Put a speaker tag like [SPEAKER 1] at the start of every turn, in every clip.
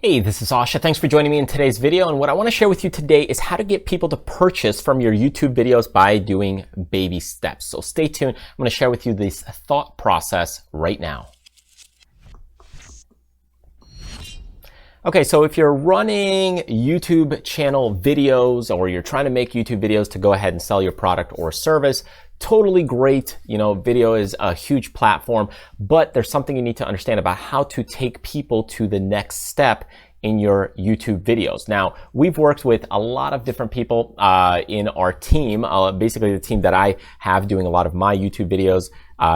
[SPEAKER 1] Hey, this is Asha. Thanks for joining me in today's video. And what I want to share with you today is how to get people to purchase from your YouTube videos by doing baby steps. So stay tuned. I'm going to share with you this thought process right now. Okay, so if you're running YouTube channel videos or you're trying to make YouTube videos to go ahead and sell your product or service, totally great. You know, video is a huge platform, but there's something you need to understand about how to take people to the next step in your YouTube videos. Now, we've worked with a lot of different people in our team. Basically, the team that I have doing a lot of my YouTube videos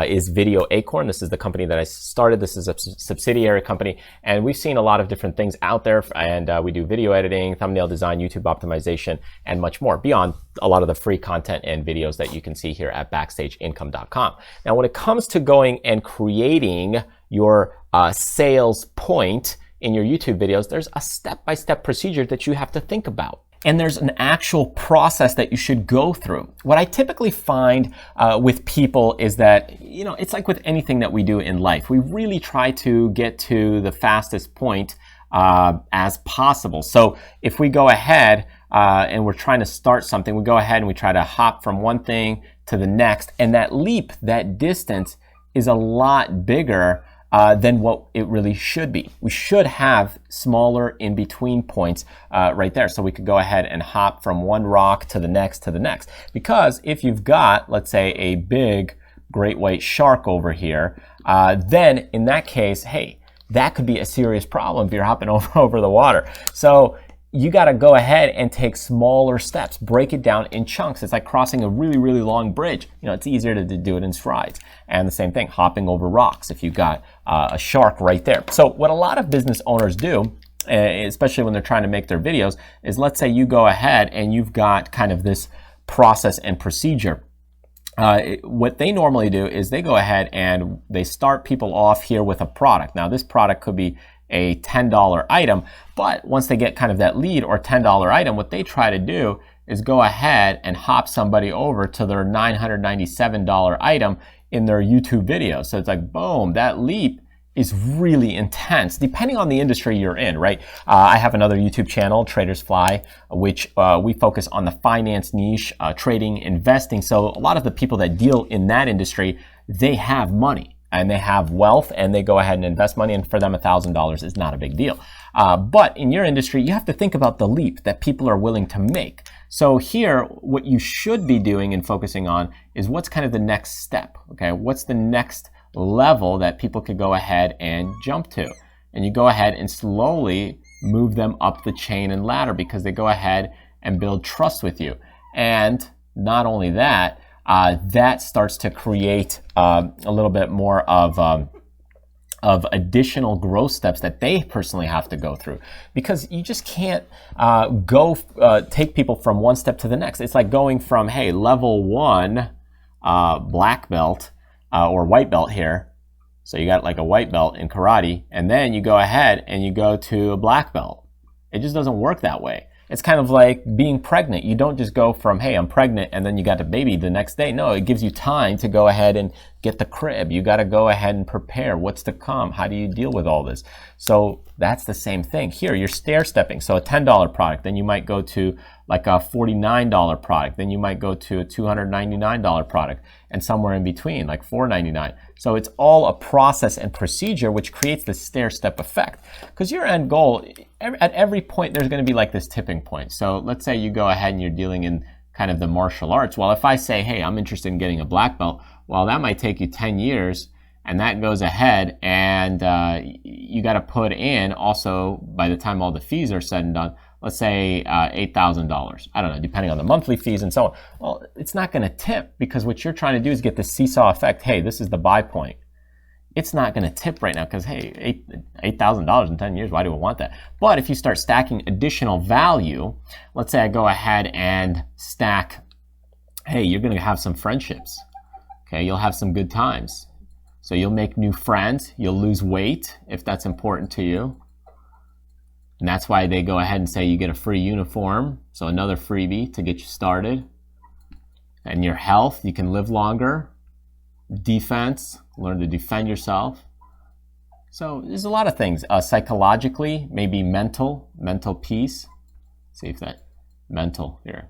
[SPEAKER 1] is Video Acorn. This is the company that I started. This is a subsidiary company, and we've seen a lot of different things out there, and we do video editing, thumbnail design, YouTube optimization, and much more beyond a lot of the free content and videos that you can see here at BackstageIncome.com. Now, when it comes to going and creating your sales point in your YouTube videos, there's a step-by-step procedure that you have to think about. And there's an actual process that you should go through. What I typically find with people is that, you know, it's like with anything that we do in life. We really try to get to the fastest point as possible. So if we go ahead and we're trying to start something, we go ahead and we try to hop from one thing to the next. And that leap, that distance is a lot bigger than what it really should be. We should have smaller in-between points right there. So we could go ahead and hop from one rock to the next to the next. Because if you've got, let's say, a big great white shark over here, then in that case, hey, that could be a serious problem if you're hopping over the water. So you got to go ahead and take smaller steps, break it down in chunks. It's like crossing a really, really long bridge. You know, it's easier to do it in strides. And the same thing, hopping over rocks if you've got a shark right there. So what a lot of business owners do, especially when they're trying to make their videos, is let's say you go ahead and you've got kind of this process and procedure. What they normally do is they go ahead and they start people off here with a product. Now, this product could be a $10 item, but once they get kind of that lead or $10 item, what they try to do is go ahead and hop somebody over to their $997 item in their YouTube video. So it's like, boom, that leap is really intense, depending on the industry you're in, right? I have another YouTube channel, Traders Fly, which we focus on the finance niche, trading, investing. So a lot of the people that deal in that industry, they have money and they have wealth and they go ahead and invest money, and for them $1,000 is not a big deal. But in your industry, you have to think about the leap that people are willing to make. So here, what you should be doing and focusing on is what's kind of the next step, okay? What's the next level that people could go ahead and jump to? And you go ahead and slowly move them up the chain and ladder because they go ahead and build trust with you. And not only that, that starts to create a little bit more of additional growth steps that they personally have to go through, because you just can't take people from one step to the next. It's like going from, hey, level 1 black belt or white belt here. So you got like a white belt in karate, and then you go ahead and you go to a black belt. It just doesn't work that way. It's kind of like being pregnant. You don't just go from, hey, I'm pregnant, and then you got a baby the next day. No, it gives you time to go ahead and get the crib. You got to go ahead and prepare what's to come. How do you deal with all this? So that's the same thing here. You're stair stepping. So a $10 product, then you might go to like a $49 product. Then you might go to a $299 product, and somewhere in between, like $499. So it's all a process and procedure which creates this stair step effect. Because your end goal, at every point, there's going to be like this tipping point. So let's say you go ahead and you're dealing in kind of the martial arts. Well, if I say, hey, I'm interested in getting a black belt, well, that might take you 10 years. And that goes ahead and you got to put in also, by the time all the fees are said and done, let's say $8,000. I don't know, depending on the monthly fees and so on. Well, it's not going to tip, because what you're trying to do is get the seesaw effect. Hey, this is the buy point. It's not going to tip right now because, hey, $8,000 in 10 years, why do I want that? But if you start stacking additional value, let's say I go ahead and stack, hey, you're going to have some friendships. Okay, you'll have some good times. So you'll make new friends. You'll lose weight if that's important to you. And that's why they go ahead and say you get a free uniform. So another freebie to get you started. And your health, you can live longer. Defense, learn to defend yourself. So there's a lot of things. Psychologically, maybe mental piece. See if that mental here,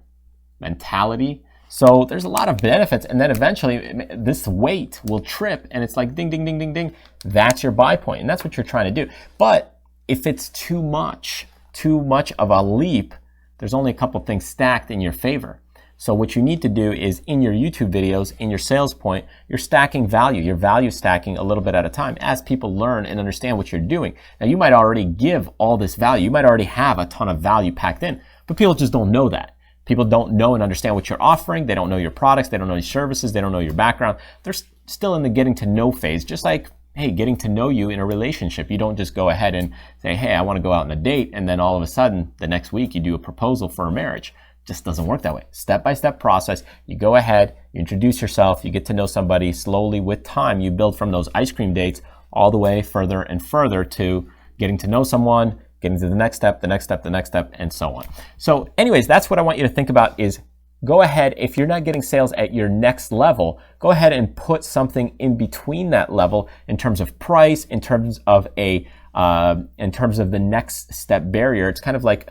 [SPEAKER 1] mentality. So there's a lot of benefits, and then eventually this weight will trip, and it's like ding, ding, ding, ding, ding. That's your buy point, and that's what you're trying to do. But if it's too much of a leap, there's only a couple things stacked in your favor. So what you need to do is in your YouTube videos, in your sales point, you're stacking value. You're value stacking a little bit at a time as people learn and understand what you're doing. Now you might already give all this value. You might already have a ton of value packed in, but people just don't know that. People don't know and understand what you're offering. They don't know your products. They don't know your services. They don't know your background. They're still in the getting to know phase, just like, hey, getting to know you in a relationship. You don't just go ahead and say, hey, I want to go out on a date, and then all of a sudden, the next week, you do a proposal for a marriage. It just doesn't work that way. Step-by-step process. You go ahead, you introduce yourself, you get to know somebody slowly with time. You build from those ice cream dates all the way further and further to getting to know someone, getting to the next step, the next step, the next step, and so on. So anyways, that's what I want you to think about is go ahead, if you're not getting sales at your next level, go ahead and put something in between that level in terms of price, in terms of the next step barrier. It's kind of like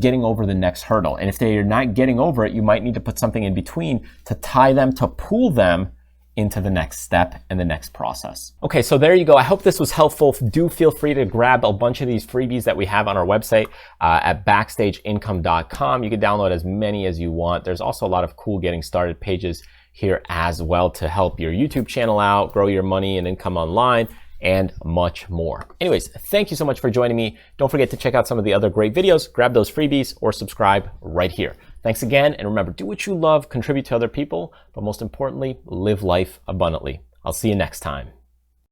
[SPEAKER 1] getting over the next hurdle. And if they're not getting over it, you might need to put something in between to tie them, to pull them into the next step and the next process. Okay, so there you go. I hope this was helpful. Do feel free to grab a bunch of these freebies that we have on our website at backstageincome.com. You can download as many as you want. There's also a lot of cool getting started pages here as well to help your YouTube channel out, grow your money and income online, and much more. Anyways, thank you so much for joining me. Don't forget to check out some of the other great videos, grab those freebies, or subscribe right here. Thanks again, and remember, do what you love, contribute to other people, but most importantly, live life abundantly. I'll see you next time.